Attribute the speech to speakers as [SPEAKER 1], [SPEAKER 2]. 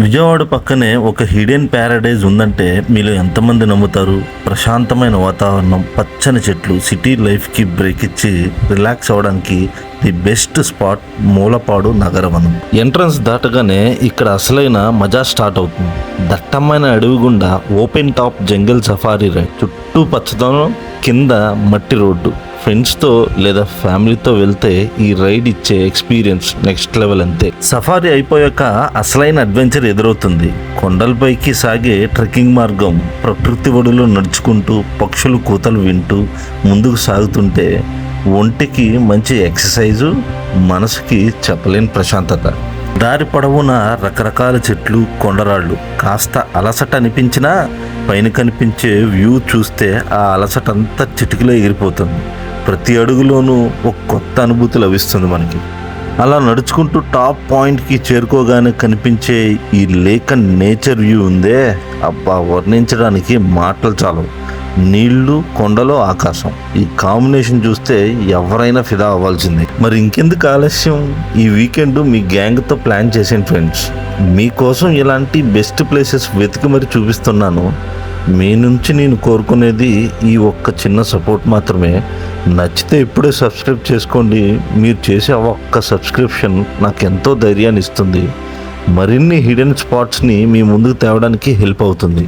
[SPEAKER 1] విజయవాడ పక్కనే ఒక hidden Paradise ఉందంటే మీలో ఎంతమంది నమ్ముతారు? ప్రశాంతమైన వాతావరణం, పచ్చని చెట్లు, సిటీ లైఫ్కి బ్రేక్ ఇచ్చి రిలాక్స్ అవ్వడానికి the best spot Mulapadu Nagaravanam. Entrance దాటగానే ఇక్కడ అసలైన మజా స్టార్ట్ అవుతుంది. దట్టమైన అడవి గుండా open top jungle safari ride, చుట్టూ పచ్చదనం, కింద మట్టి రోడ్డు. ఫ్రెండ్స్తో లేదా ఫ్యామిలీతో వెళ్తే ఈ రైడ్ ఇచ్చే ఎక్స్పీరియన్స్ నెక్స్ట్ లెవెల్ అంతే. సఫారీ అయిపోయాక అసలైన అడ్వెంచర్ ఎదురవుతుంది. కొండలపైకి సాగే ట్రెక్కింగ్ మార్గం, ప్రకృతి ఒడిలో నడుచుకుంటూ పక్షులు కూతలు వింటూ ముందుకు సాగుతుంటే ఒంటికి మంచి ఎక్సర్సైజు, మనసుకి చెప్పలేని ప్రశాంతత. దారి పొడవునా రకరకాల చెట్లు, కొండరాళ్ళు. కాస్త అలసట అనిపించినా పైన కనిపించే వ్యూ చూస్తే ఆ అలసట అంతా చిటికలో ఎగిరిపోతుంది. ప్రతి అడుగులోనూ ఒక కొత్త అనుభూతి లభిస్తుంది మనకి. అలా నడుచుకుంటూ టాప్ పాయింట్కి చేరుకోగానే కనిపించే ఈ లేక్ అండ్ నేచర్ వ్యూ ఉందే, అబ్బా, వర్ణించడానికి మాటలు చాలు. నీళ్లు, కొండలో ఆకాశం, ఈ కాంబినేషన్ చూస్తే ఎవరైనా ఫిదా అవ్వాల్సిందే. మరి ఇంకెందుకు ఆలస్యం? ఈ వీకెండ్ మీ గ్యాంగ్తో ప్లాన్ చేసేయండి ఫ్రెండ్స్. మీకోసం ఇలాంటి బెస్ట్ ప్లేసెస్ వెతికి మరి చూపిస్తున్నాను. మీ నుంచి నేను కోరుకునేది ఈ ఒక్క చిన్న సపోర్ట్ మాత్రమే. నచ్చితే ఇప్పుడే సబ్స్క్రైబ్ చేసుకోండి. మీరు చేసే ఒక్క సబ్స్క్రిప్షన్ నాకు ఎంతో ధైర్యాన్ని ఇస్తుంది. మరిన్ని హిడెన్ స్పాట్స్ని మీ ముందుకు తేవడానికి హెల్ప్ అవుతుంది.